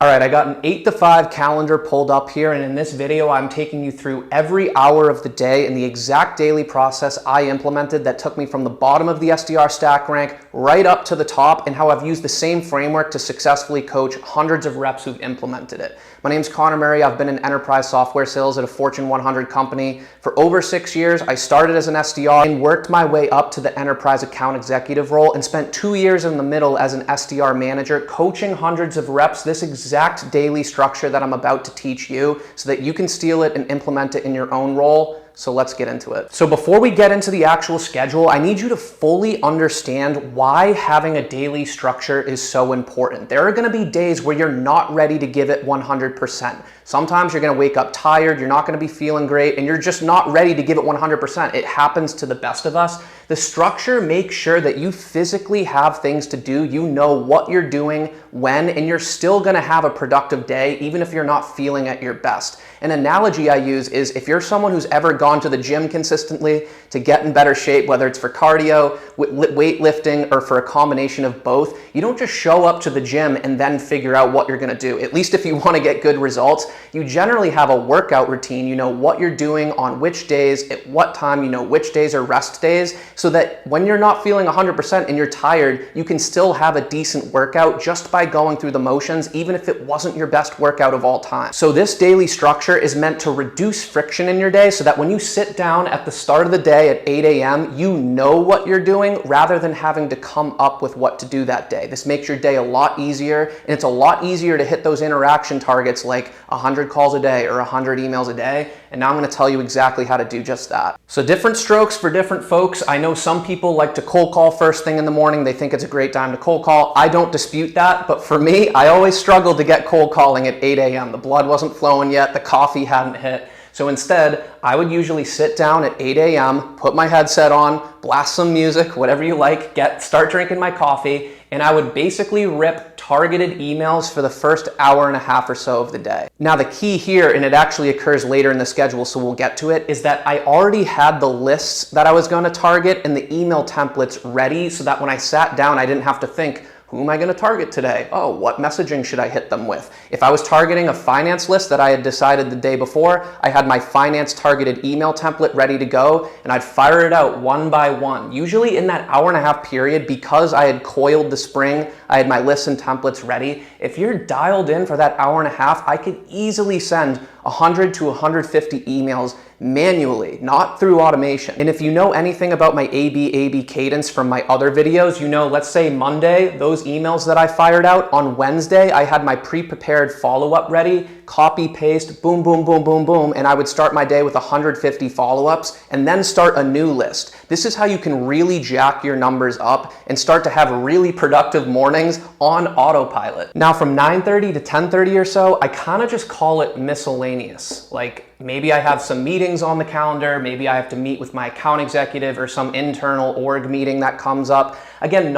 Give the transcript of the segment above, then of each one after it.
All right, I got an 8 to 5 calendar pulled up here, and in this video, I'm taking you through every hour of the day and the exact daily process I implemented that took me from the bottom of the SDR stack rank right up to the top, and how I've used the same framework to successfully coach hundreds of reps who've implemented it. My name's Connor Murray. I've been in enterprise software sales at a Fortune 100 company for over 6 years. I started as an SDR and worked my way up to the enterprise account executive role and spent 2 years in the middle as an SDR manager, coaching hundreds of reps this exact daily structure that I'm about to teach you so that you can steal it and implement it in your own role. So let's get into it. So before we get into the actual schedule, I need you to fully understand why having a daily structure is so important. There are going to be days where you're not ready to give it 100%. Sometimes you're going to wake up tired, you're not going to be feeling great, and you're just not ready to give it 100%. It happens to the best of us. The structure makes sure that you physically have things to do, you know what you're doing, when, and you're still going to have a productive day, even if you're not feeling at your best. An analogy I use is if you're someone who's ever gone to the gym consistently to get in better shape, whether it's for cardio, weightlifting, or for a combination of both, you don't just show up to the gym and then figure out what you're going to do. At least if you want to get good results, you generally have a workout routine. You know what you're doing on which days, at what time, you know which days are rest days, so that when you're not feeling 100% and you're tired, you can still have a decent workout just by going through the motions, even if it wasn't your best workout of all time. So this daily structure is meant to reduce friction in your day so that when you sit down at the start of the day at 8 a.m., you know what you're doing rather than having to come up with what to do that day. This makes your day a lot easier, and it's a lot easier to hit those interaction targets like 100 calls a day or 100 emails a day. And now I'm going to tell you exactly how to do just that. So different strokes for different folks. I know some people like to cold call first thing in the morning. They think it's a great time to cold call. I don't dispute that, but for me, I always struggled to get cold calling at 8 a.m. The blood wasn't flowing yet, the coffee hadn't hit. So instead, I would usually sit down at 8 a.m., put my headset on, blast some music, whatever you like, start drinking my coffee, and I would basically rip targeted emails for the first hour and a half or so of the day. Now the key here, and it actually occurs later in the schedule, so we'll get to it, is that I already had the lists that I was going to target and the email templates ready so that when I sat down, I didn't have to think, who am I going to target today? Oh, what messaging should I hit them with? If I was targeting a finance list that I had decided the day before, I had my finance targeted email template ready to go, and I'd fire it out one by one. Usually in that hour and a half period, because I had coiled the spring, I had my lists and templates ready. If you're dialed in for that hour and a half, I could easily send 100 to 150 emails manually, not through automation. And if you know anything about my A/B cadence from my other videos, you know, let's say Monday, those emails that I fired out, on Wednesday, I had my pre-prepared follow-up ready, copy, paste, boom, boom, boom, boom, boom, and I would start my day with 150 follow-ups and then start a new list. This is how you can really jack your numbers up and start to have really productive mornings on autopilot. Now from 9:30 to 10:30 or so, I kind of just call it miscellaneous. Like maybe I have some meetings on the calendar, maybe I have to meet with my account executive or some internal org meeting that comes up. Again,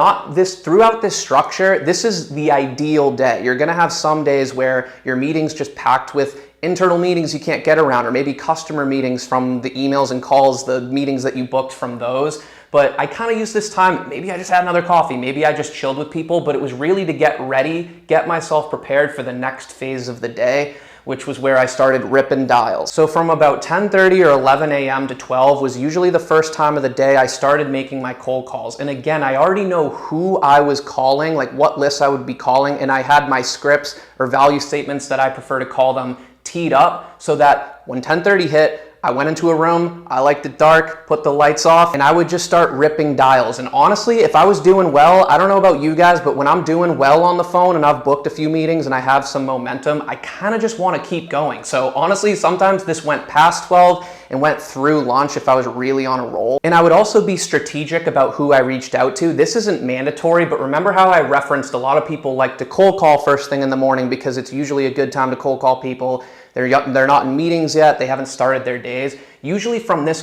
throughout this structure, this is the ideal day. You're gonna have some days where your meeting's just packed with internal meetings you can't get around, or maybe customer meetings from the emails and calls, the meetings that you booked from those. But I kind of use this time, maybe I just had another coffee, maybe I just chilled with people, but it was really to get ready, get myself prepared for the next phase of the day, which was where I started ripping dials. So from about 10:30 or 11 a.m. to 12 was usually the first time of the day I started making my cold calls. And again, I already know who I was calling, like what lists I would be calling, and I had my scripts or value statements that I prefer to call them teed up so that when 10:30 hit, I went into a room, I liked it dark, put the lights off, and I would just start ripping dials. And honestly, if I was doing well, I don't know about you guys, but when I'm doing well on the phone and I've booked a few meetings and I have some momentum, I kind of just want to keep going. So honestly, sometimes this went past 12 and went through lunch if I was really on a roll. And I would also be strategic about who I reached out to. This isn't mandatory, but remember how I referenced a lot of people like to cold call first thing in the morning because it's usually a good time to cold call people. They're not in meetings yet, they haven't started their days. Usually in this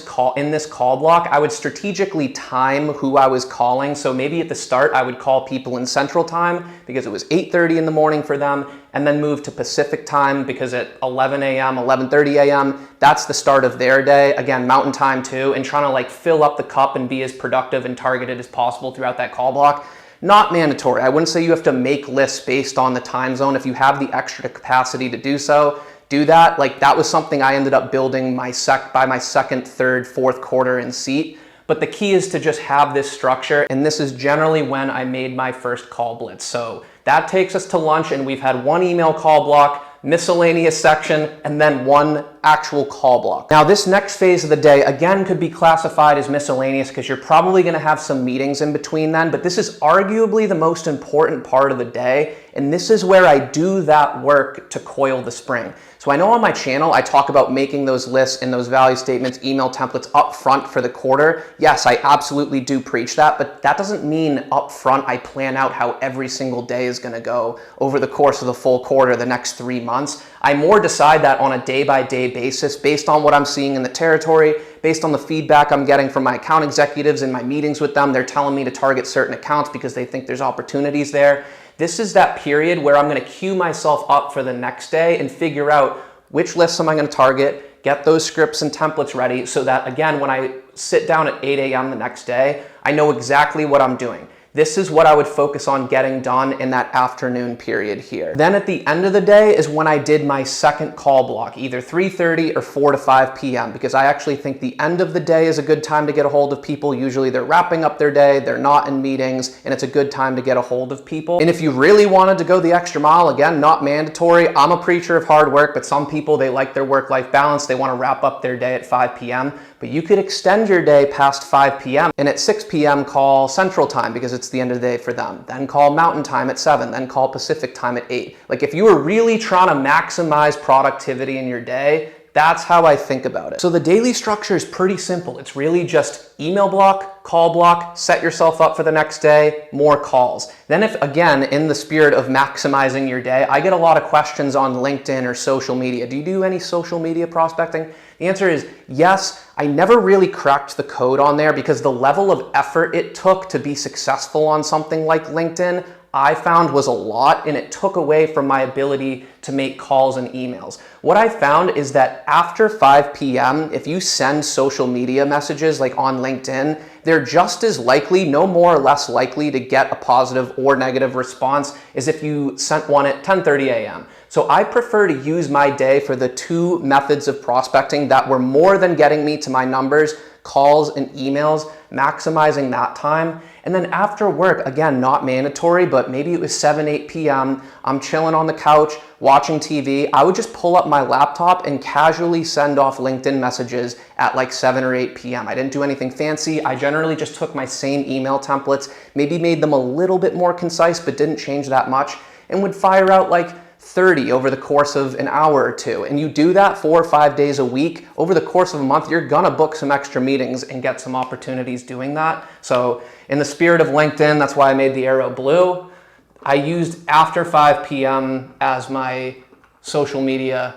call block, I would strategically time who I was calling. So maybe at the start, I would call people in Central Time because it was 8:30 in the morning for them, and then move to Pacific Time because at 11 a.m., 11:30 a.m., that's the start of their day. Again, Mountain Time too, and trying to like fill up the cup and be as productive and targeted as possible throughout that call block. Not mandatory. I wouldn't say you have to make lists based on the time zone. If you have the extra capacity to do so, do that. Like that was something I ended up building by my second, third, fourth quarter in Seat. But the key is to just have this structure. And this is generally when I made my first call blitz. So that takes us to lunch, and we've had one email call block, miscellaneous section, and then one actual call block. Now this next phase of the day, again, could be classified as miscellaneous because you're probably gonna have some meetings in between then, but this is arguably the most important part of the day, and this is where I do that work to coil the spring. So I know on my channel, I talk about making those lists and those value statements, email templates up front for the quarter. Yes, I absolutely do preach that, but that doesn't mean up front I plan out how every single day is gonna go over the course of the full quarter, the next 3 months. I more decide that on a day-by-day basis based on what I'm seeing in the territory, based on the feedback I'm getting from my account executives in my meetings with them. They're telling me to target certain accounts because they think there's opportunities there. This is that period where I'm gonna queue myself up for the next day and figure out which lists am I gonna target, get those scripts and templates ready so that, again, when I sit down at 8 a.m. the next day, I know exactly what I'm doing. This is what I would focus on getting done in that afternoon period here. Then at the end of the day is when I did my second call block, either 3:30 or 4 to 5 p.m. because I actually think the end of the day is a good time to get a hold of people. Usually they're wrapping up their day, they're not in meetings, and it's a good time to get a hold of people. And if you really wanted to go the extra mile, again, not mandatory. I'm a preacher of hard work, but some people, they like their work-life balance. They want to wrap up their day at 5 p.m. But you could extend your day past 5 p.m. and at 6 p.m. call Central Time because it's the end of the day for them. Then call Mountain Time at 7, then call Pacific Time at 8. Like if you were really trying to maximize productivity in your day, that's how I think about it. So the daily structure is pretty simple. It's really just email block, call block, set yourself up for the next day, more calls. Then if, again, in the spirit of maximizing your day, I get a lot of questions on LinkedIn or social media. Do you do any social media prospecting? The answer is yes. I never really cracked the code on there because the level of effort it took to be successful on something like LinkedIn, I found was a lot, and it took away from my ability to make calls and emails. What I found is that after 5 p.m., if you send social media messages like on LinkedIn, they're just as likely, no more or less likely to get a positive or negative response as if you sent one at 10:30 a.m. So I prefer to use my day for the two methods of prospecting that were more than getting me to my numbers, calls and emails, maximizing that time. And then after work, again, not mandatory, but maybe it was 7, 8 p.m., I'm chilling on the couch, watching TV, I would just pull up my laptop and casually send off LinkedIn messages at like 7 or 8 p.m. I didn't do anything fancy. I generally just took my same email templates, maybe made them a little bit more concise, but didn't change that much, and would fire out like 30 over the course of an hour or two. And you do that 4 or 5 days a week, over the course of a month, you're gonna book some extra meetings and get some opportunities doing that. So in the spirit of LinkedIn, that's why I made the arrow blue. I used after 5 p.m. as my social media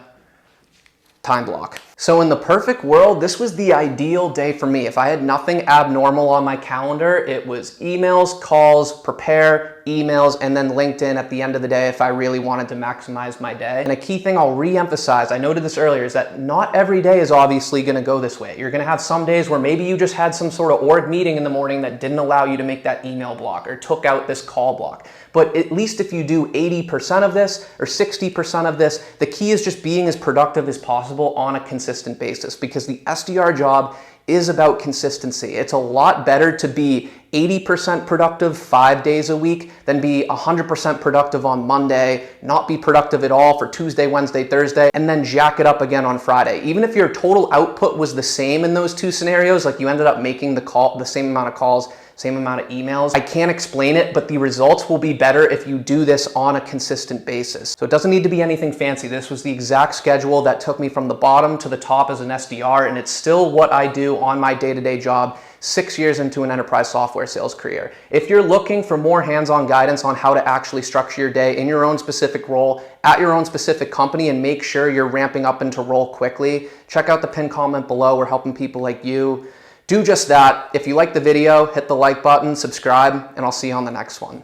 time block. So in the perfect world, this was the ideal day for me. If I had nothing abnormal on my calendar, it was emails, calls, prepare, emails, and then LinkedIn at the end of the day if I really wanted to maximize my day. And a key thing I'll re-emphasize, I noted this earlier, is that not every day is obviously gonna go this way. You're gonna have some days where maybe you just had some sort of org meeting in the morning that didn't allow you to make that email block or took out this call block. But at least if you do 80% of this or 60% of this, the key is just being as productive as possible on a consistent basis, because the SDR job is about consistency. It's a lot better to be 80% productive 5 days a week than be 100% productive on Monday, not be productive at all for Tuesday, Wednesday, Thursday, and then jack it up again on Friday. Even if your total output was the same in those two scenarios, like you ended up making the same amount of calls, same amount of emails. I can't explain it, but the results will be better if you do this on a consistent basis. So it doesn't need to be anything fancy. This was the exact schedule that took me from the bottom to the top as an SDR, and it's still what I do on my day-to-day job 6 years into an enterprise software sales career. If you're looking for more hands-on guidance on how to actually structure your day in your own specific role, at your own specific company, and make sure you're ramping up into role quickly, check out the pinned comment below. We're helping people like you do just that. If you like the video, hit the like button, subscribe, and I'll see you on the next one.